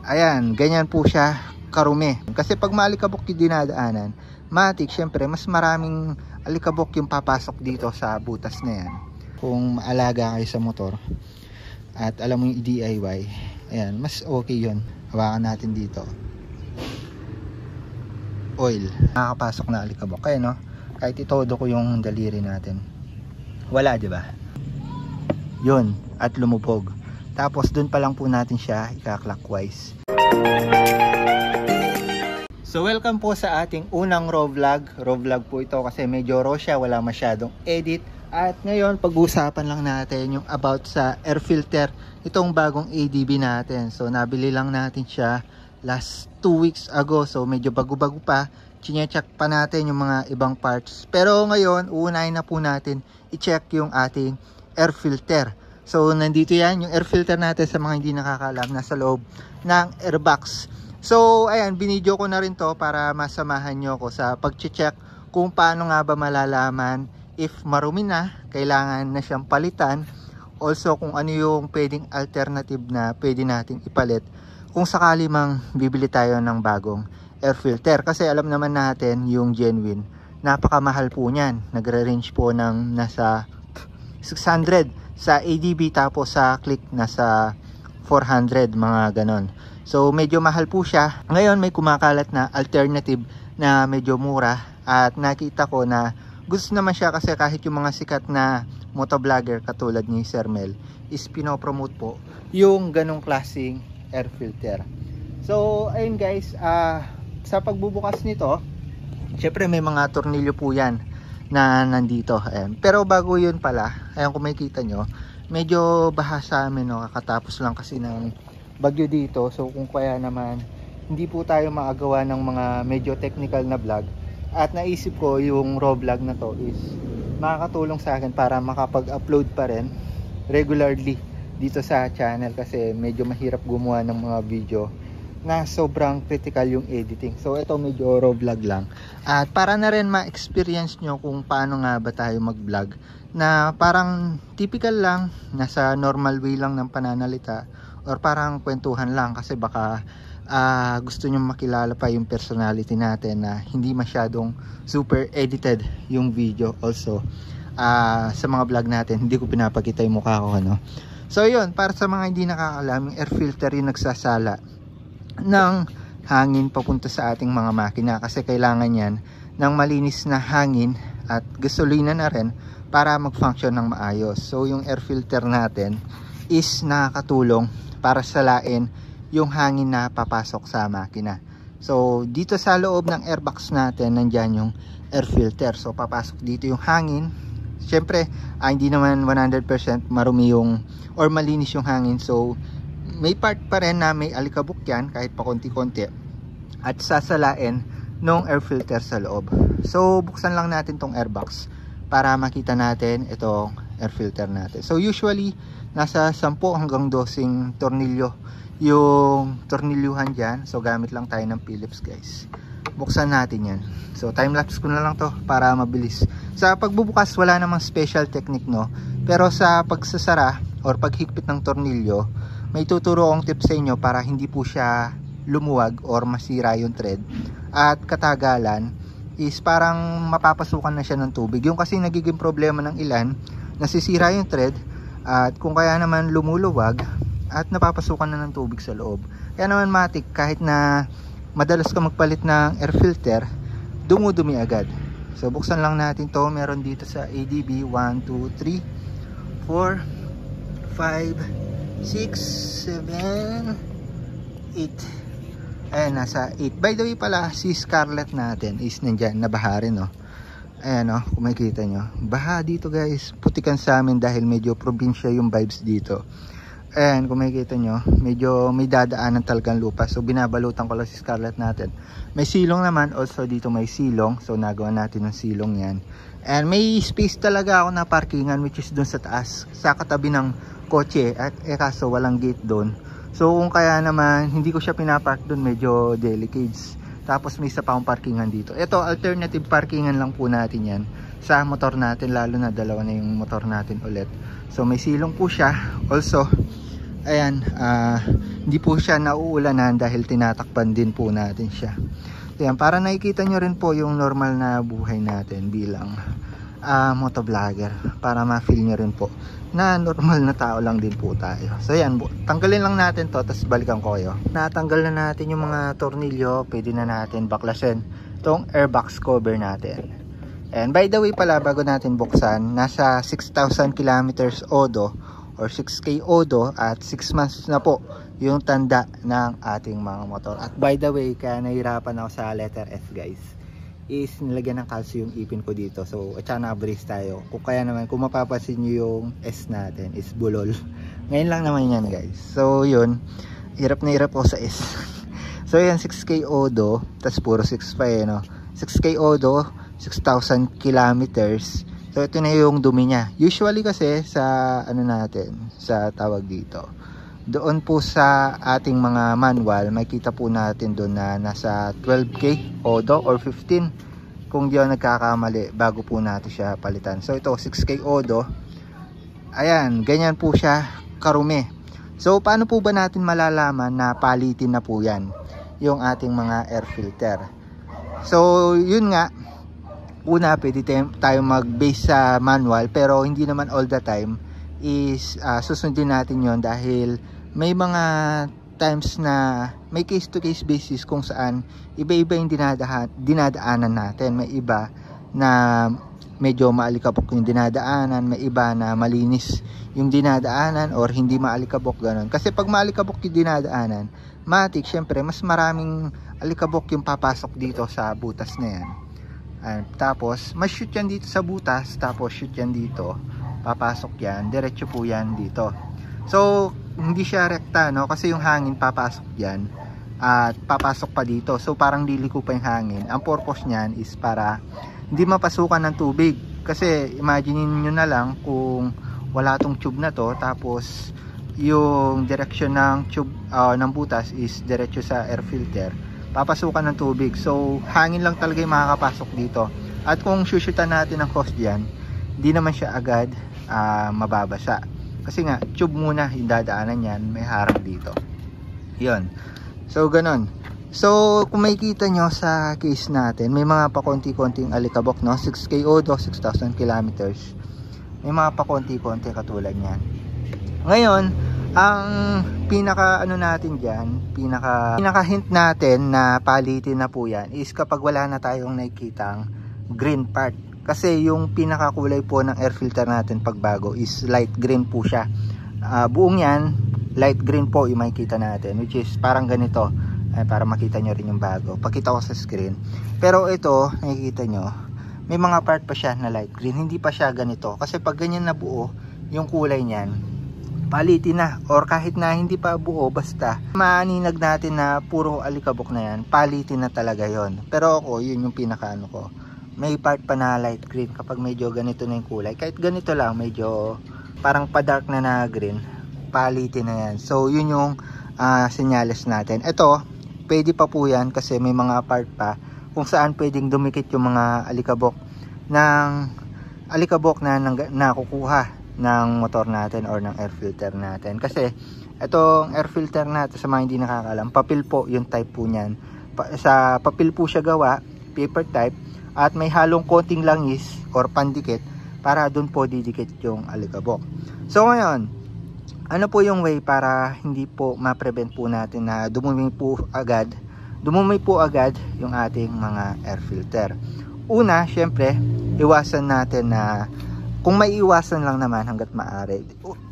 Ayan, ganyan po siya karumi. Kasi pag maalikabok yung dinadaanan, matik, syempre, mas maraming alikabok yung papasok dito sa butas na yan. Kung maalaga kayo sa motor at alam mo yung DIY, ayan, mas okay yun. Hawakan natin dito. Oil. Nakakapasok na alikabok. Kaya no, kahit itodo ko yung daliri natin, wala, di ba? Yun, at lumubog. Tapos dun pa lang po natin siya ika-clockwise. So welcome po sa ating unang raw vlog. Raw vlog po ito kasi medyo raw siya, wala masyadong edit. At ngayon pag-uusapan lang natin yung about sa air filter, itong bagong ADB natin. So nabili lang natin siya last 2 weeks ago. So medyo bago-bago pa. Chinecheck pa natin yung mga ibang parts. Pero ngayon uunahin na po natin i-check yung ating air filter. So nandito yan yung air filter natin. Sa mga hindi nakakaalam, nasa loob ng airbox. So ayan, binidyo ko na rin to para masamahan nyo ako sa pag-check kung paano nga ba malalaman if marumi na, kailangan na siyang palitan. Also kung ano yung pwedeng alternative na pwede natin ipalit kung sakali mang bibili tayo ng bagong air filter. Kasi alam naman natin yung genuine, napakamahal po niyan. Nagre-range po ng nasa 600 sa ADB, tapos sa Click nasa 400, mga ganon. So medyo mahal po siya. Ngayon may kumakalat na alternative na medyo mura at nakita ko na gusto naman siya kasi kahit yung mga sikat na motovlogger katulad ni Sir Mel is pinopromote po yung ganong klaseng air filter. So ayun guys, sa pagbubukas nito, syempre may mga tornilyo po yan na nandito. Ayan. Pero bago yun pala, ayan, kung makikita nyo, medyo baha sa amin, no? Kakatapos lang kasi ng bagyo dito. So kung kaya naman hindi po tayo maagawa ng mga medyo technical na vlog, at naisip ko yung raw vlog na to is makakatulong sa akin para makapag-upload pa rin regularly dito sa channel, kasi medyo mahirap gumawa ng mga video na sobrang critical yung editing. So ito medyo raw vlog lang, at para na rin ma-experience nyo kung paano nga ba tayo mag-vlog na parang typical lang, nasa normal way lang ng pananalita, or parang kwentuhan lang, kasi baka gusto nyo makilala pa yung personality natin na hindi masyadong super edited yung video. Also sa mga vlog natin hindi ko pinapakita yung mukha ko, ano. So yun, para sa mga hindi nakakalam, yung air filter yung nagsasala ng hangin papunta sa ating mga makina, kasi kailangan yan ng malinis na hangin at gasolina na rin para mag-function ng maayos. So yung air filter natin is nakakatulong para salain yung hangin na papasok sa makina. So dito sa loob ng airbox natin, nandyan yung air filter. So papasok dito yung hangin. Siyempre hindi naman 100% marumi yung or malinis yung hangin. So may part pa rin na may alikabok yan, kahit pa konti-konti, at sasalain nung air filter sa loob. So buksan lang natin tong airbox para makita natin itong air filter natin. So usually nasa 10 hanggang 12 tornilyo yung tornilyuhan dyan. So gamit lang tayo ng Phillips guys. Buksan natin yan. So time-lapse ko na lang to para mabilis. Sa pagbubukas wala namang special technique, no, pero sa pagsasara or paghigpit ng tornilyo, may tuturo akong tips sa inyo para hindi po siya lumuwag or masira yung thread. At katagalan is parang mapapasukan na siya ng tubig. Yung kasi nagiging problema ng ilan, nasisira yung thread, at kung kaya naman lumuluwag at napapasukan na ng tubig sa loob. Kaya naman matik, kahit na madalas ka magpalit ng air filter, dumudumi agad. So buksan lang natin to. Meron dito sa ADB 1, 2, 3, 4, 5, 6, 7, 8. Ayan, nasa 8. By the way pala, si Scarlett natin is nandyan, nabaha rin, no. Ayan, no, kung makikita nyo, baha dito guys. Putikan sa amin dahil medyo probinsya yung vibes dito. Ayan, kung makikita nyo, medyo may dadaanan talagang lupa. So binabalutan ko lang si Scarlett natin. May silong naman, also dito may silong. So nagawa natin ng silong yan. And may space talaga ako na parkingan, which is dun sa taas, sa katabi ng kotse. At kaso walang gate dun. So kung kaya naman hindi ko siya pinapark dun, medyo delicate. Tapos may isa pa akong parkingan dito. Ito alternative parkingan lang po natin yan sa motor natin, lalo na dalawa na yung motor natin ulit. So may silong po siya. Also ayan, hindi po siya nauulanan dahil tinatakpan din po natin siya. Ayan, para nakikita nyo rin po yung normal na buhay natin bilang motovlogger, para ma-feel nyo rin po na normal na tao lang din po tayo. So ayan, tanggalin lang natin to, tapos balikan ko kayo. Natanggal na natin yung mga tornilyo, pwede na natin baklasin itong airbox cover natin. And by the way pala, bago natin buksan, nasa 6,000 kilometers odo or 6K odo at 6 months na po yung tanda ng ating mga motor. At by the way, kaya nahirapan ako sa letter F guys, is nilagyan ng calcium ipin ko dito. So at saka na-brace tayo. Kung kaya naman, kung mapapansin nyo yung S natin is bulol. Ngayon lang naman yan guys. So yun, hirap na hirap ako sa S. So yan, 6K odo, tas puro 6 pa no. 6K odo, 6,000 kilometers. So ito na yung dumi niya. Usually kasi sa ano natin, sa tawag dito, doon po sa ating mga manual, makita po natin doon na nasa 12K odo or 15 kung di ako nagkakamali, bago po natin siya palitan. So ito 6K odo, ayan, ganyan po siya karumi. So paano po ba natin malalaman na palitin na po yan yung ating mga air filter? So yun nga, una pwede tayo mag-base sa manual, pero hindi naman all the time is susundin natin yon, dahil may mga times na may case to case basis kung saan iba-iba yung dinadaanan natin. May iba na medyo maalikabok yung dinadaanan, may iba na malinis yung dinadaanan or hindi maalikabok, ganun. Kasi pag maalikabok yung dinadaanan, matik syempre mas maraming alikabok yung papasok dito sa butas na yan. Tapos mas shoot yan dito sa butas, tapos shoot yan dito, papasok yan, diretso po yan dito. So hindi siya rekta, no, kasi yung hangin papasok yan at papasok pa dito. So parang liliko pa yung hangin. Ang purpose niyan is para hindi mapasukan ng tubig. Kasi imagine niyo na lang kung wala tong tube na to, tapos yung direction ng tube ng butas is diretso sa air filter, papasukan ng tubig. So hangin lang talaga yung makakapasok dito. At kung shushutan natin ng hose diyan, hindi naman siya agad mababasa. Kasi nga tube muna yung dadaanan yan, may harang dito. Yun. So ganon. So kung makikita nyo sa case natin, may mga pakonti-konting alikabok, no? 6K odo, 6,000 kilometers. May mga pakonti-konti katulad yan. Ngayon, ang pinaka ano natin dyan, pinaka hint natin na palitin na po yan is kapag wala na tayong nakikitang green part. Kasi yung pinaka kulay po ng air filter natin pagbago is light green po siya. Buong yan, light green po yung makikita natin, which is parang ganito. Para makita nyo rin yung bago. Pakita ko sa screen. Pero ito, nakikita nyo, may mga part pa siya na light green. Hindi pa siya ganito. Kasi pag ganyan na buo, yung kulay niyan, palitin na. Or kahit na hindi pa buo, basta maaninag natin na puro alikabok na yan, palitin na talaga yon. Pero ako, yun yung pinaka ano ko. May part pa na light green kapag medyo ganito na yung kulay. Kahit ganito lang, medyo parang pa-dark na green, palitin na yan. So yun yung senyales natin. Ito, pwede pa po yan kasi may mga part pa kung saan pwedeng dumikit yung mga alikabok na nakukuha ng motor natin or ng air filter natin. Kasi itong air filter natin, sa mga hindi nakakalam, papel po yung type po niyan. Sa papel po siya gawa, paper type, at may halong konting langis or pandikit para dun po didikit yung alikabok. So ngayon, ano po yung way para hindi po ma-prevent po natin na dumumi po agad yung ating mga air filter? Una, syempre, iwasan natin na, kung may iwasan lang naman hanggat maaari,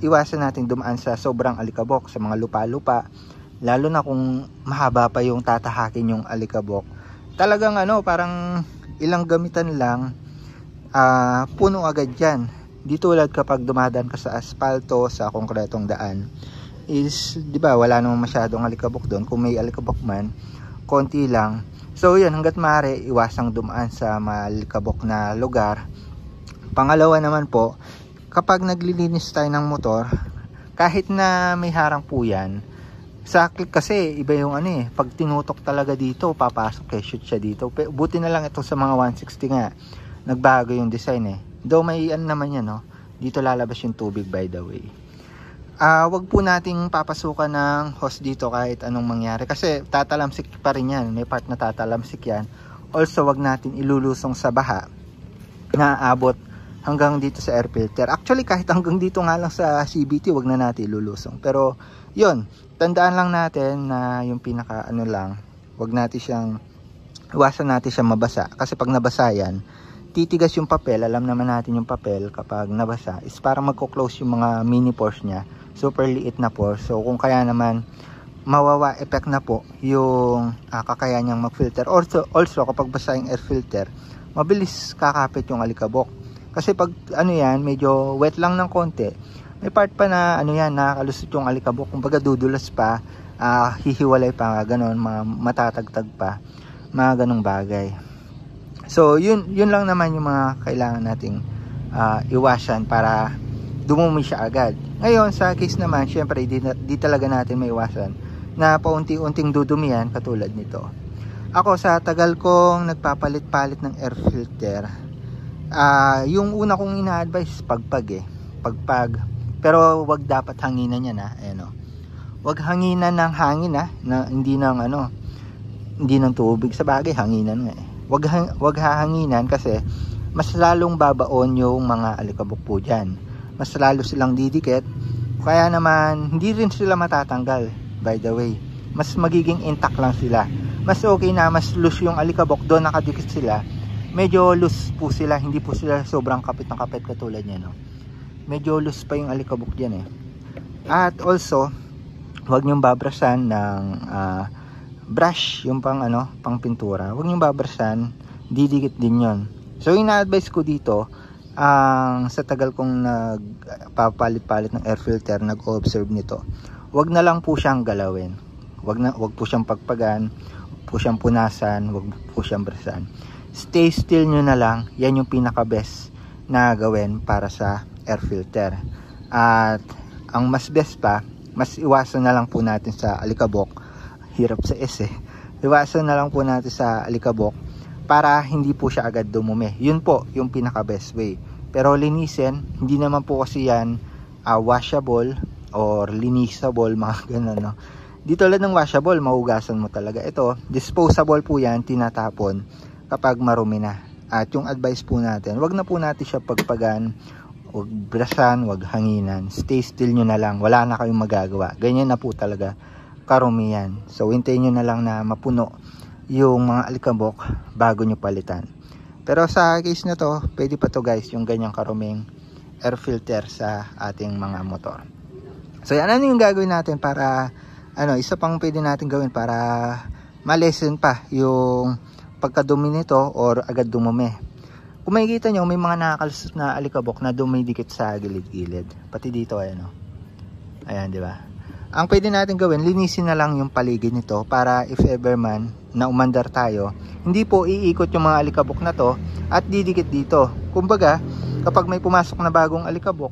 iwasan natin dumaan sa sobrang alikabok, sa mga lupa-lupa, lalo na kung mahaba pa yung tatahakin yung alikabok. Talagang ano, parang ilang gamitan lang, puno agad yan. Di tulad kapag dumadaan ka sa asfalto, sa konkretong daan, is, di ba, wala namang masyadong alikabok doon. Kung may alikabok man, konti lang. So yun, hanggat maaari, iwasang dumaan sa malikabok na lugar. Pangalawa naman po, kapag naglilinis tayo ng motor, kahit na may harang po yan, sakit kasi iba yung ano eh, pag tinutok talaga dito, papasok shoot siya dito. Buti na lang ito sa mga 160 nga, nagbago yung design eh. Though may ano naman yan, no? Dito lalabas yung tubig, by the way. wag po nating papasukan ng hose dito kahit anong mangyari, kasi tatalamsik pa rin yan, may part na tatalamsik yan. Also, wag natin ilulusong sa baha na aabot hanggang dito sa air filter. Actually, kahit hanggang dito nga lang sa CVT, wag na natin ilulusong. Pero yun, tandaan lang natin na yung pinaka ano lang, wag natin siyang, iwasan natin siya mabasa, kasi pag nabasa yan, titigas yung papel. Alam naman natin yung papel kapag nabasa is parang magko-close yung mga mini pores niya, super liit na pores. So kung kaya naman mawawa effect na po yung kakayahan niyang mag-filter. Also kapag basa yung air filter, mabilis kakapit yung alikabok, kasi pag ano yan, medyo wet lang ng konti, may part pa na ano yan, nakakalusot yung alikabok, kumbaga dudulas pa, hihiwalay pa, ganon, matatagtag pa, mga ganong bagay. So yun lang naman yung mga kailangan nating iwasan para dumumi siya agad. Ngayon sa case naman, syempre di talaga natin maiwasan na paunti-unting dudumihan katulad nito. Ako sa tagal kong nagpapalit-palit ng air filter, yung una kong ina-advise pagpag pero wag dapat hanginan yan, ayan, wag hanginan ng hangin, na hindi ng hindi ng tubig, sa bagay hanginan nga wag hahanginan, kasi mas lalong babaon yung mga alikabok po dyan, mas lalo silang didikit, kaya naman hindi rin sila matatanggal. By the way, mas magiging intact lang sila. Mas okay na mas loose yung alikabok, doon nakadikit sila, medyo loose po sila, hindi po sila sobrang kapit ng kapit katulad niya, medyo loose pa yung alikabok dyan At also, wag niyong babrasan ng brush, yung pang pintura, huwag niyong babrasan, didikit din yon. So yung na-advise ko dito, sa tagal kong nagpapalit-palit ng air filter, nag-observe nito, huwag na lang po siyang galawin, huwag po siyang pagpagan, huwag po siyang punasan, huwag po siyang brasan. Stay still nyo na lang, yan yung pinaka best na gawin para sa air filter. At ang mas best pa, mas iwasan na lang po natin sa alikabok, hirap sa iwasan na lang po natin sa alikabok para hindi po siya agad dumumi. Yun po yung pinaka best way. Pero linisin, hindi naman po kasi yan washable or linisable, mga ganun, Di tulad ng washable, mahugasan mo talaga. Ito, disposable po yan, tinatapon kapag marumi na. At yung advice po natin, wag na po natin siya pagpagan, wag brasan, wag hanginan, stay still nyo na lang, wala na kayong magagawa. Ganyan na po talaga karumihan. So hintayin nyo na lang na mapuno yung mga alikabok bago nyo palitan. Pero sa case na to, pwede pa to guys, yung ganyang karuming air filter sa ating mga motor. So yan, ano yung gagawin natin para isa pang pwede natin gawin para ma-lessen pa yung pagkadumi nito or agad dumumi. Kung makikita nyo, may mga nakakalusot na alikabok na dumidikit sa gilid-gilid, pati dito, ayan, di ba? Ang pwede natin gawin, linisin na lang yung paligid nito para if ever man na umandar tayo, hindi po iikot yung mga alikabok na to at didikit dito. Kumbaga, kapag may pumasok na bagong alikabok,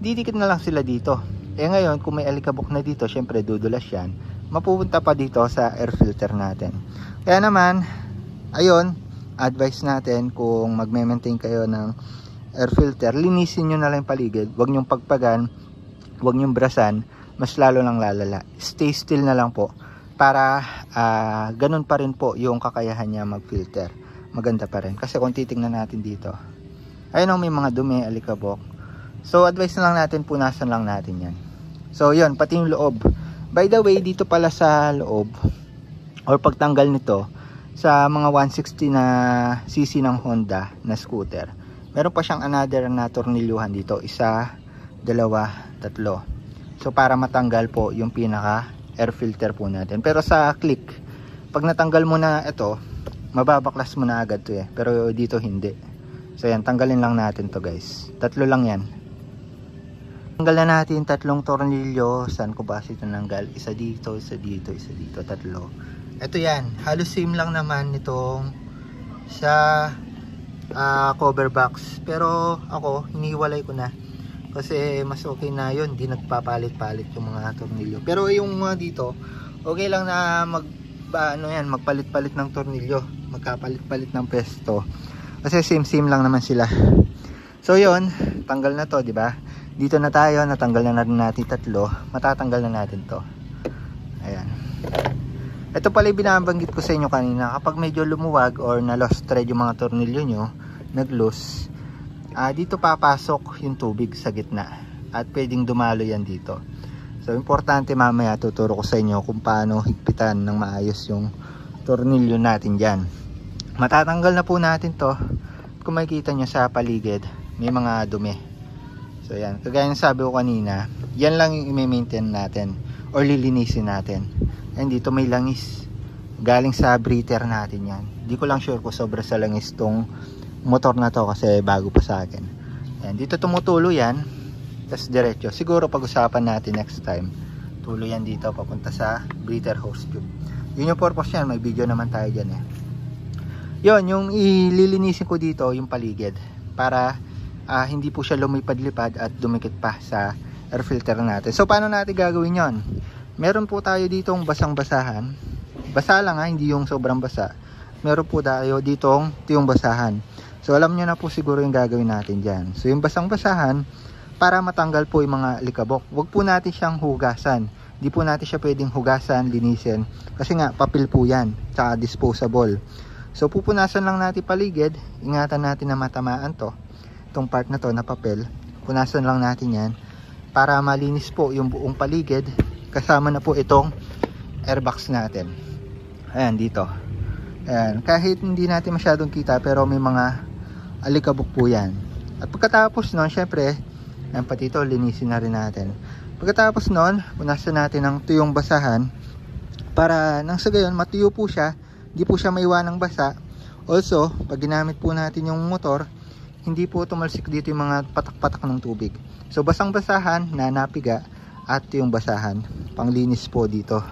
didikit na lang sila dito. Ngayon, kung may alikabok na dito, syempre dudulas yan, mapupunta pa dito sa air filter natin. Kaya naman, ayun, advice natin kung magme-maintain kayo ng air filter, linisin nyo na lang yung paligid, huwag nyong pagpagan, huwag nyong brasan, mas lalo lang lalala. Stay still na lang po para ganun pa rin po yung kakayahan niya mag-filter. Maganda pa rin. Kasi kung titingnan natin dito, ayun, may mga dumi, alikabok. So advice na lang natin, punasan lang natin yan. So yun, pati yung loob. By the way, dito pala sa loob or pagtanggal nito sa mga 160 na cc ng Honda na scooter, meron pa siyang another na tornilyuhan dito. Isa, dalawa, tatlo. So para matanggal po yung pinaka air filter po natin. Pero sa click, pag natanggal mo na ito, mababaklas mo na agad to pero dito hindi. So yan, tanggalin lang natin to guys. Tatlo lang yan. Tanggal na natin tatlong tornilyo. Saan ko ba ito nanggal? Isa dito, isa dito, isa dito, tatlo. Ito yan, halos same lang naman nitong sa cover box. Pero ako, hiniwalay ko na. Kasi mas okay na yun, hindi nagpapalit-palit yung mga tornilyo. Pero yung mga dito, okay lang na magpalit-palit ng tornilyo, magkapalit-palit ng pesto. Kasi same-same lang naman sila. So yun, tanggal na to, di ba? Dito na tayo, natanggal na rin natin tatlo. Matatanggal na natin to. Ayan. Ito pala yung binabanggit ko sa inyo kanina. Kapag medyo lumuwag or na-lost thread yung mga tornilyo nyo, nag-loose, dito papasok yung tubig sa gitna. At pwedeng dumalo yan dito. So importante, mamaya tuturo ko sa inyo kung paano higpitan ng maayos yung tornilyo natin dyan. Matatanggal na po natin to. Kung makikita nyo sa paligid, may mga dumi. So yan, kagaya ng sabi ko kanina, yan lang yung i-maintain natin or lilinisin natin. And dito may langis galing sa breather natin yan. Di ko lang sure kung sobra sa langis tong motor na to kasi bago pa sa akin. Yan, dito tumutulo yan, tas diretso. Siguro pag-usapan natin next time. Tulo yan dito papunta sa breather hose tube. Yun yung purpose yan, may video naman tayo dyan eh. Yun, yung ililinisin ko dito yung paligid para hindi po siya lumipad-lipad at dumikit pa sa air filter natin. So paano natin gagawin yon? Meron po tayo ditong basang-basahan. Basa lang hindi yung sobrang basa. Meron po tayo ditong tiyong basahan. So alam nyo na po siguro yung gagawin natin dyan. So yung basang-basahan, para matanggal po yung mga alikabok. Huwag po natin siyang hugasan. Hindi po natin siya pwedeng hugasan, linisin. Kasi nga, papel po yan. Tsaka disposable. So pupunasan lang natin paligid. Ingatan natin na matamaan to. Itong part na to na papel, punasan lang natin yan para malinis po yung buong paligid. Kasama na po itong airbox natin. Ayan dito. Ayan, kahit hindi natin masyadong kita pero may mga alikabok po yan. At pagkatapos nun, syempre, ayan, pati ito linisin na rin natin. Pagkatapos nun, punasan natin ng tuyong basahan para nang sa gayon matuyo po siya, hindi po siya maiwanang basa. Also, pag ginamit po natin yung motor, hindi po tumalsik dito yung mga patak-patak ng tubig. So basang-basahan na napiga at yung basahan panglinis po dito.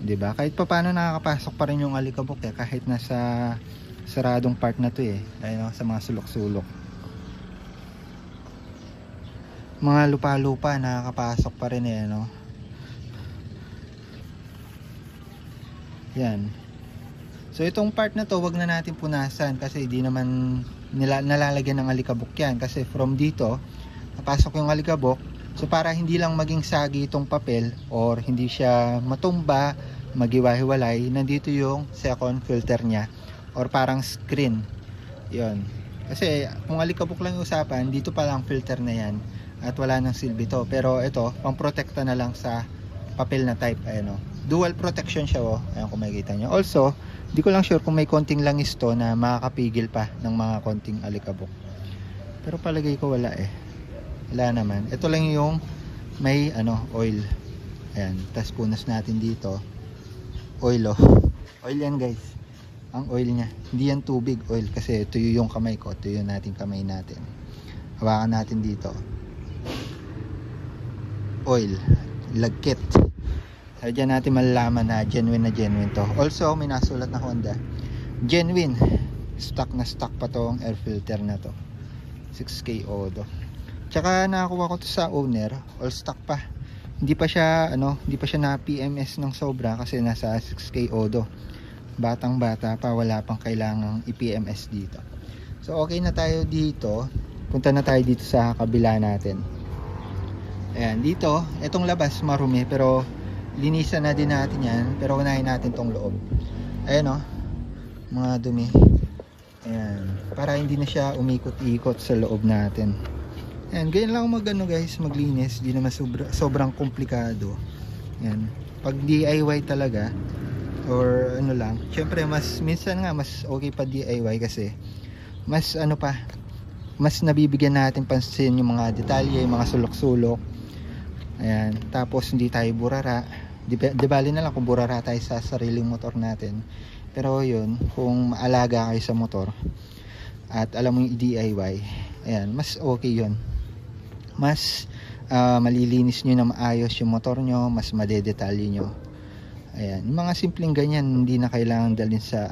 Diba? Kahit pa paano nakakapasok pa rin yung alikabok kahit nasa saradong part na to ayun, sa mga sulok-sulok. Mga lupa-lupa nakakapasok pa rin no? Yan. So itong part na to wag na natin punasan kasi hindi naman nalalagyan ng alikabok yan kasi from dito napasok yung alikabok. So para hindi lang maging sagi itong papel or hindi siya matumba, magiwa-hiwalay, nandito yung second filter niya or parang screen. Yon. Kasi kung alikabok lang yung usapan, dito pa lang filter na yan at wala nang silbi to. Pero ito, pang-protekta na lang sa papel na type. Ayan, dual protection siya. Ayan kung makikita nyo. Also, di ko lang sure kung may konting langis to na makakapigil pa ng mga konting alikabok. Pero palagay ko wala wala naman. Ito lang yung may oil. Ayan, tas punas natin dito. Oil oil yan guys, ang oil nya, hindi yan tubig, oil kasi tuyo yung kamay ko, tuyo natin kamay natin, hawakan natin dito, oil, lagkit. Diyan natin malalaman na genuine to. Also may nasulat na Honda, genuine, stock na stock pa tong air filter na to, 6K Odo. Tsaka nakakuha ko to sa owner, all stock pa. Hindi pa siya na PMS ng sobra kasi nasa 6K Odo. Batang bata pa, wala pang kailangang i-PMS dito. So okay na tayo dito. Punta na tayo dito sa kabila natin. Ayan, dito, itong labas marumi pero linisan na din natin yan. Pero unahin natin tong loob. Ayan mga dumi. Ayan, para hindi na siya umikot-ikot sa loob natin. Ayan, ganyan lang guys, maglinis. Di naman sobrang komplikado. Ayan, pag DIY talaga or lang, syempre minsan nga mas okay pa DIY kasi mas mas nabibigyan natin pansin yung mga detalye, yung mga sulok-sulok. Ayan, tapos hindi tayo burara. Di bali na lang kung burara tayo sa sariling motor natin. Pero yun, kung maalaga kayo sa motor at alam mo yung DIY, ayan, mas okay yun. Mas malilinis nyo na maayos yung motor nyo, mas madedetalye nyo. Ayan, yung mga simpleng ganyan hindi na kailangan dalhin sa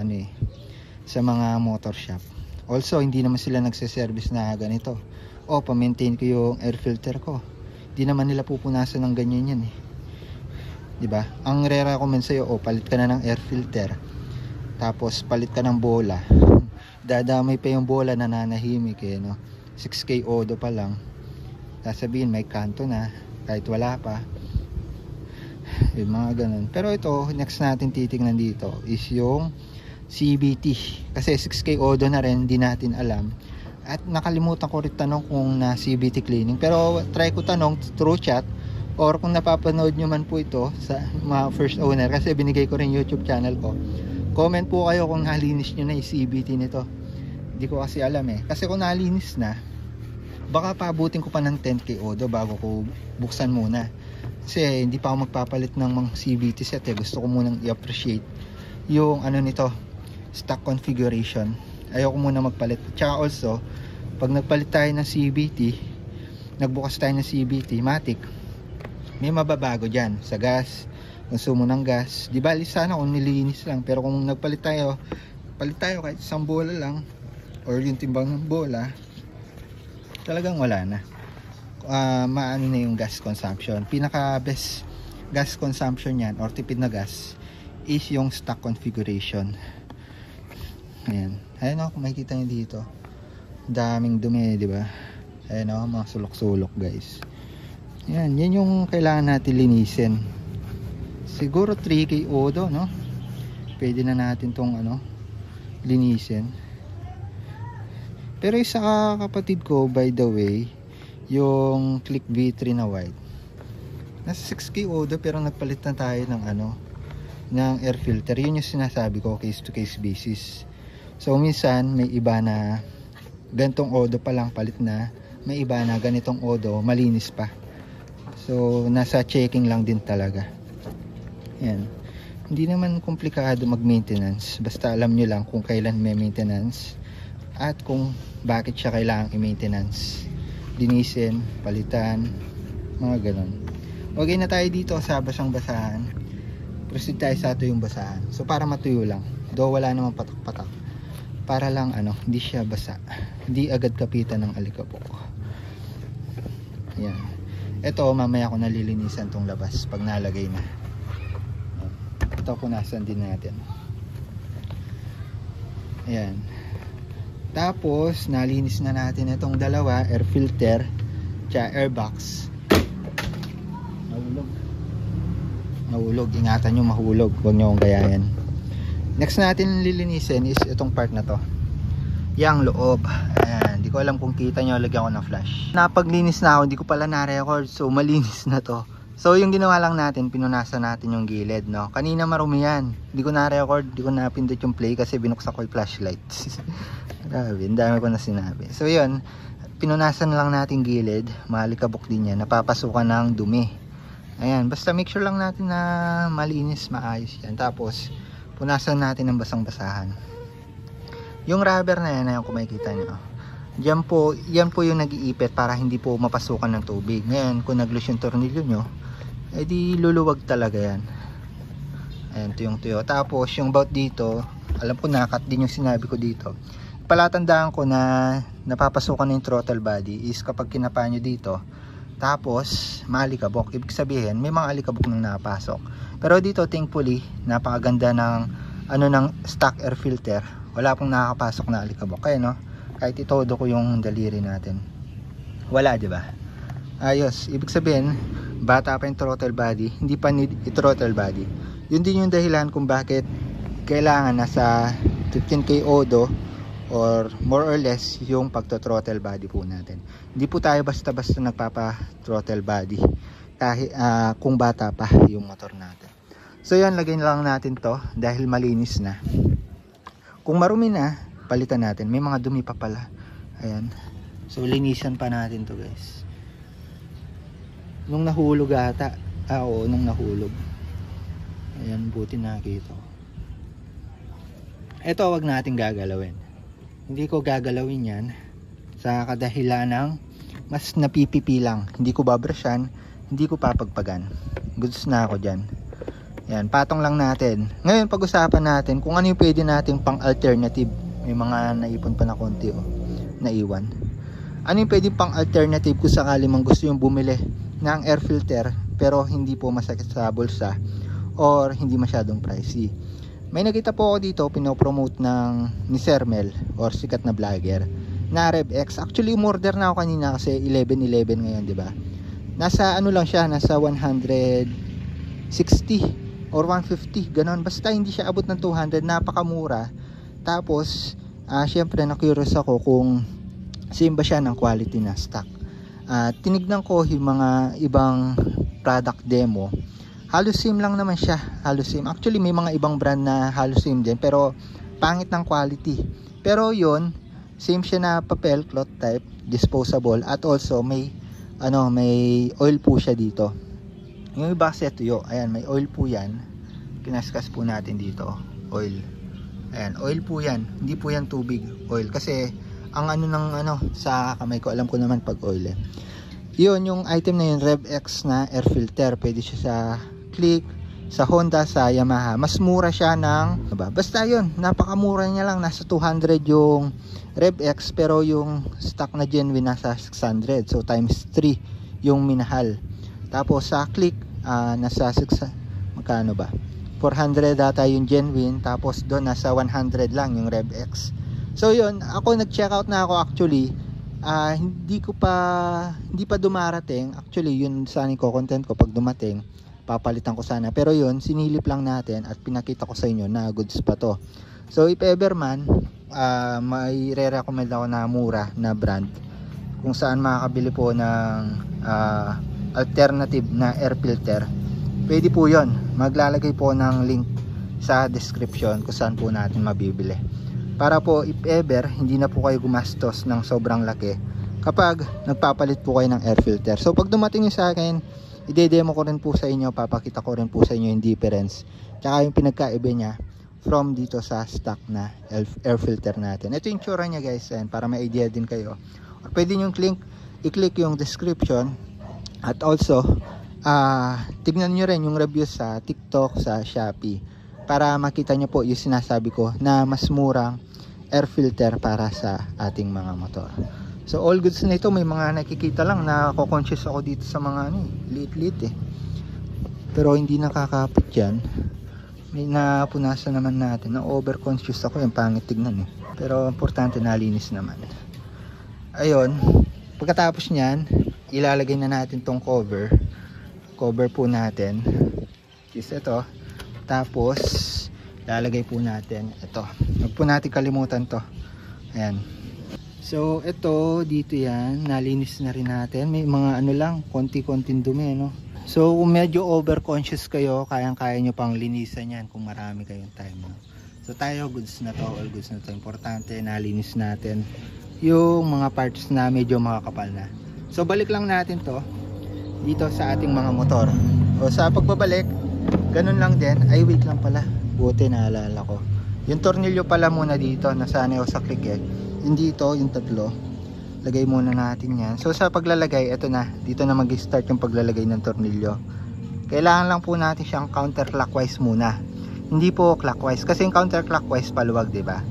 sa mga motor shop. Also, hindi naman sila nagse-service na ganito. O, pa-maintain ko yung air filter ko. Hindi naman nila pupunasan ng ganyan yan 'Di ba? Ang re-recommend sa'yo, palit ka na ng air filter. Tapos palit ka ng bola. Dadamay pa yung bola, nananahimik no. 6K odo pa lang. Sasabihin may kanto na kahit wala pa. Yung mga ganun. Pero ito, next natin titingnan dito is yung CVT. Kasi 6K odo na rin, hindi natin alam. At nakalimutan ko rin tanong kung na CVT cleaning. Pero try ko tanong through chat. Or kung napapanood nyo man po ito sa mga first owner, kasi binigay ko rin YouTube channel ko, comment po kayo kung nalinis nyo na yung CVT nito. Hindi ko kasi alam kasi kung nalinis na, baka paabutin ko pa ng 10K odo bago ko buksan muna. Kasi hindi pa ako magpapalit ng mga CVT set gusto ko munang i-appreciate yung nito, stock configuration. Ayoko muna magpalit. Tsaka also, pag nagpalit tayo ng CVT, nagbukas tayo ng CVT matic, may mababago dyan sa gas, konsumo ng gas. Di bali sana kung nilinis lang, pero kung nagpalit tayo, palit tayo kahit isang bola lang or yung timbang ng bola, talagang wala na. Maano na yung gas consumption. Pinaka best gas consumption yan or tipid na gas is yung stock configuration. Ayan, ayun kung makikita nyo dito, daming dumi, di ba? Ayun mga sulok-sulok guys. Yan yung kailangan natin linisin. Siguro 3K odo, no? Pwede na natin tong linisin. Pero isa kapatid ko, by the way, yung Click V3 na white, nasa 6K odo pero nagpalit na tayo ng ng air filter. Yun yung sinasabi ko, case to case basis. So minsan may iba na ganitong odo pa lang palit na, may iba na ganitong odo malinis pa. So nasa checking lang din talaga. Yan, hindi naman komplikado mag maintenance, basta alam nyo lang kung kailan may maintenance at kung bakit siya kailangang i-maintenance, linisin, palitan, mga ganun. Okay na tayo dito sa basang basahan. Proceed tayo sa tuyong basahan. So para matuyo lang, do wala namang patak-patak, para lang hindi siya basa, hindi agad kapitan ng alikabok. Yan. Ito mamaya ko nalilinisan tong labas pag nalagay na. Ito punasan din natin. Ayan. Tapos nalinis na natin itong dalawa, air filter tsaka airbox. Mahulog, ingatan nyo mahulog, huwag nyo akong gayahin. Next natin lilinisin is itong part na to, yang loob. Ayan, hindi ko alam kung kita nyo, lagyan ko ng flash. Napaglinis na ako, hindi ko pala na-record, so malinis na to. So yung ginawa lang natin, pinunasan natin yung gilid, no? Kanina marumi yan, hindi ko na-record, hindi ko napindot yung play kasi binuksan ko yung flashlight. Grabe, ang dami ko na sinabi. So yun, pinunasan lang natin gilid, malikabok din yan, napapasukan ng dumi. Ayan, basta make sure lang natin na malinis, maayos yan. Tapos punasan natin ng basang-basahan. Yung rubber na yan, kung makikita nyo, yan po yung nag-iipit para hindi po mapasukan ng tubig. Ngayon, kung nag-loose yung tornilyo nyo, edi luluwag talaga yan. Ayan, tuyong-tuyo. Tapos yung bout dito, alam ko nakat din yung sinabi ko dito. Palatandaan ko na napapasukan yung throttle body is kapag kinapa nyo dito, tapos maalikabok. Ibig sabihin, may mga alikabok nang napasok. Pero dito, thankfully, napakaganda ng ng stock air filter. Wala pong nakakapasok na alikabok. Kaya kahit itodo ko yung daliri natin, wala, di ba? Ayos. Ibig sabihin, bata pa yung throttle body, hindi pa need i-throttle body. Yun din yung dahilan kung bakit kailangan nasa 15K odo or more or less yung pagto-throttle body po natin. Hindi po tayo basta-basta nagpapa-throttle body kahit kung bata pa yung motor natin. So yan, lagay lang natin to dahil malinis na. Kung marumi na, palitan natin. May mga dumi pa pala. Ayan. So linisan pa natin to guys. Nung nahulog ata. Oo, nung nahulog. Ayan, buti nakita ko. Ito wag natin gagalawin. Hindi ko gagalawin yan sa kadahilan ng mas napipipi lang. Hindi ko babrushan, hindi ko papagpagan. Goods na ako dyan. Yan, patong lang natin. Ngayon pag-usapan natin kung ano yung pwede nating pang alternative. May mga naipon pa na konti naiwan. Ano yung pwede pang alternative kung sakali mang gusto yung bumili ng air filter pero hindi po masakit sa bulsa or hindi masyadong pricey. May nakita po ako dito, pinopromote ng ni Sir Mel or sikat na vlogger na RevX. Actually umorder na ako kanina kasi 11.11 ngayon, di ba? Nasa ano lang siya, nasa 160 or 150, ganon. Basta hindi siya abot ng 200, napakamura. Tapos syempre na-curious ako kung same ba siya ng quality na stock. Tinignan ko yung mga ibang product demo. Halos same lang naman siya, halos same. Actually may mga ibang brand na halos same din pero pangit ng quality. Pero yon, same siya na papel, cloth type, disposable, at also may may oil po siya dito. Yung iba kasi tuyo, ayan, may oil po yan. Kinaskas po natin dito, oil. Ayan, oil po yan, hindi po yan tubig, oil. Kasi ang sa kamay ko, alam ko naman pag oil eh. Yun, yung item na yun, RevX na air filter. Pwede siya sa Click, sa Honda, sa Yamaha. Mas mura siya ng, basta yun, napakamura niya lang. Nasa 200 yung RevX, pero yung stock na genuine nasa 600. So times 3 yung minahal. Tapos sa Click, nasa 600, magkano ba? 400 data yung genuine. Tapos doon nasa 100 lang yung RevX. So yun, ako nag-check out na ako actually. Hindi pa dumarating. Actually yun sana ko content ko, pag dumating papalitan ko sana, pero yun sinilip lang natin at pinakita ko sa inyo na goods pa to. So if ever man may re-recommend ako na mura na brand kung saan makakabili po ng alternative na air filter, pwede po yun. Maglalagay po ng link sa description kung saan po natin mabibili, para po if ever hindi na po kayo gumastos ng sobrang laki kapag nagpapalit po kayo ng air filter. So pag dumating yung sa akin, ide-demo ko rin po sa inyo, papakita ko rin po sa inyo yung difference tsaka yung pinagkaiba niya from dito sa stock na air filter natin. Ito yung tsura niya guys, and para may idea din kayo, or pwede nyo i-click yung description, at also tignan nyo rin yung reviews sa TikTok, sa Shopee, para makita nyo po yung sinasabi ko na mas murang air filter para sa ating mga motor. So all goods na ito, may mga nakikita lang na conscious ako dito sa mga liit-liit pero hindi nakakapit yan. May napunasan naman natin na over conscious ako, yung pangit tignan pero importante nalinis naman. Ayun, pagkatapos nyan ilalagay na natin tong cover po natin, is ito. Tapos lalagay po natin ito, huwag po natin kalimutan to. Ayan. So ito dito yan, nalinis na rin natin. May mga lang, konti-konting dumi So kung medyo over conscious kayo, kayang-kaya nyo pang linisan yan kung marami kayong time So tayo, goods na to, all goods na to. Importante nalinis natin yung mga parts na medyo makakapal na. So balik lang natin to dito sa ating mga motor. O sa pagbabalik, ganun lang din. Ay wait lang pala, buti naalala ko. Yung tornilyo pala muna dito, nasanay ako sa Click hindi ito, yung tatlo. Lagay muna natin yan. So sa paglalagay, ito na, dito na mag-start yung paglalagay ng tornilyo. Kailangan lang po natin siyang counterclockwise muna, hindi po clockwise, kasi yung counterclockwise paluwag, diba?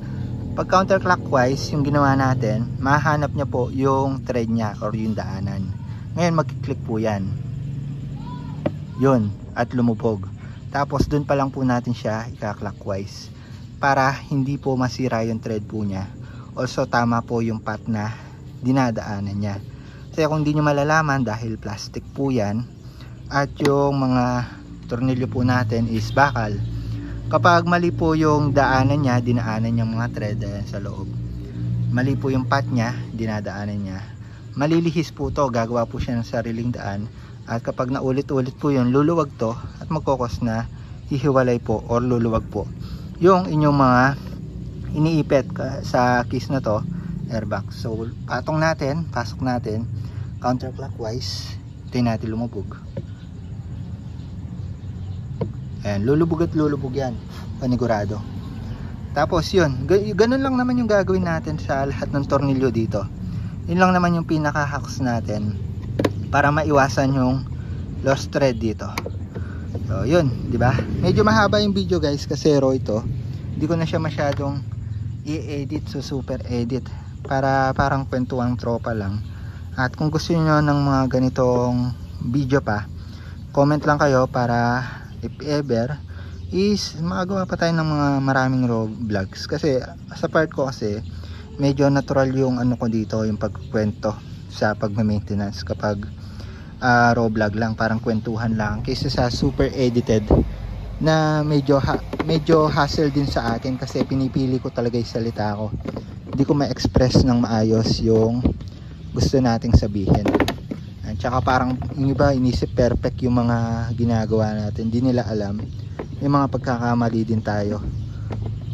Pag counterclockwise yung ginawa natin, mahanap niya po yung thread niya or yung daanan. Ngayon mag-click po yan, yun, at lumubog. Tapos dun pa lang po natin siya i-clockwise para hindi po masira yung thread po niya. Also tama po yung path na dinadaanan niya. Kasi kung hindi nyo malalaman, dahil plastic po yan at yung mga tornilyo po natin is bakal, kapag mali po yung daanan niya, dinaanan yung mga thread sa loob, mali po yung path niya, dinadaanan niya, malilihis po to, gagawa po siya ng sariling daan, at kapag naulit-ulit po yun, luluwag to at magkokos na hihiwalay po or luluwag po yung inyong mga iniipit sa keys na to, airbag. So patong natin, pasok natin counterclockwise, hintayin natin lumubog. Ayan, lulubog at lulubog yan, panigurado. Tapos yun, ganun lang naman yung gagawin natin sa lahat ng tornilyo dito. Yun lang naman yung pinaka hacks natin para maiwasan yung lost thread dito. So yun, di ba? Medyo mahaba yung video guys kasi raw ito. Hindi ko na siya masyadong i-edit, so super edit para parang kwentuang tropa lang. At kung gusto niyo ng mga ganitong video pa, comment lang kayo para if ever is magawa pa tayo ng mga maraming raw vlogs. Kasi sa part ko kasi medyo natural yung ano ko dito, yung pagkwento sa pagma-maintenance kapag raw vlog lang, parang kwentuhan lang kaysa sa super edited na medyo hassle din sa akin kasi pinipili ko talaga yung salita ko. Hindi ko ma-express ng maayos yung gusto nating sabihin. At saka parang yung iba inisip perfect yung mga ginagawa natin, hindi nila alam may mga pagkakamali din tayo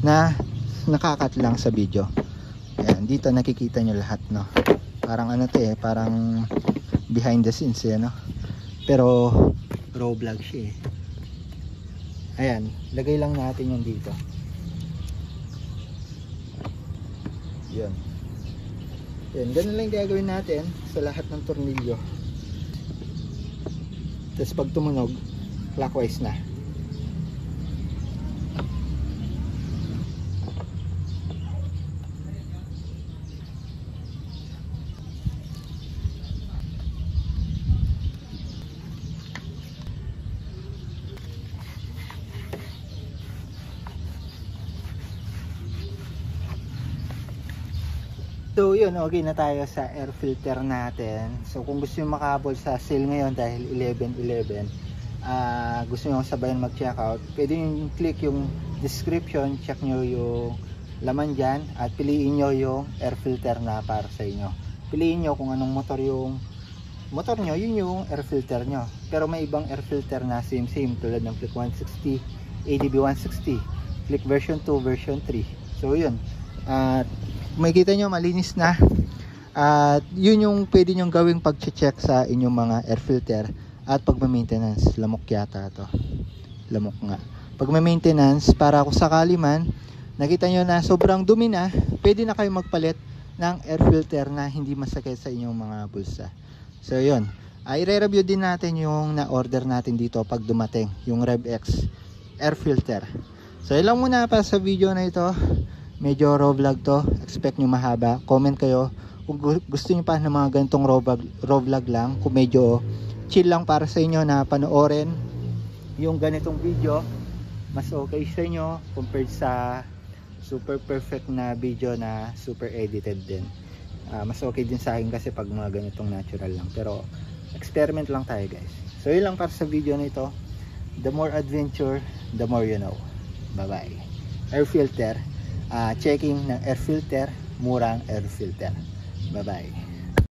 na nakakat lang sa video. Ayan, dito nakikita nyo lahat, no? Parang ano to eh, parang behind the scenes eh, no? Pero raw vlog siya eh. Ayan, lagay lang natin yung dito. Yun. Yan, ganun lang gagawin natin sa lahat ng tornilyo. Tapos pag tumunog, clockwise na. So yun, okay na tayo sa air filter natin. So kung gusto nyo makahabol sa sale ngayon dahil 11/11, gusto nyo sabayan mag check out, pwede nyo click yung description, check nyo yung laman dyan at piliin nyo yung air filter na para sa inyo. Piliin nyo kung anong motor yung motor nyo, yun yung air filter nyo. Pero may ibang air filter na same tulad ng Flick 160, ADB 160, Flick version 2, version 3. So yun, at makikita nyo malinis na. At yun yung pwede nyo gawing pag-check sa inyong mga air filter at pag-maintenance. Lamok yata to, lamok nga. Pag-maintenance, para kung sakali man nakita nyo na sobrang dumi na, pwede na kayo magpalit ng air filter na hindi masakit sa inyong mga bulsa. So yun, i-review din natin yung na-order natin dito pag dumating, yung RevX air filter. So yun lang muna para sa video na ito. Medyo raw vlog to, expect nyo mahaba. Comment kayo kung gusto nyo pa ng mga ganitong raw vlog lang, kung medyo chill lang para sa inyo na panoorin yung ganitong video, mas okay sa inyo compared sa super perfect na video na super edited din. Mas okay din sa akin kasi pag mga ganitong natural lang, pero experiment lang tayo guys. So yun lang para sa video na ito. The more adventure, the more you know. Bye bye. Air filter, checking ng air filter, murang air filter. Bye bye.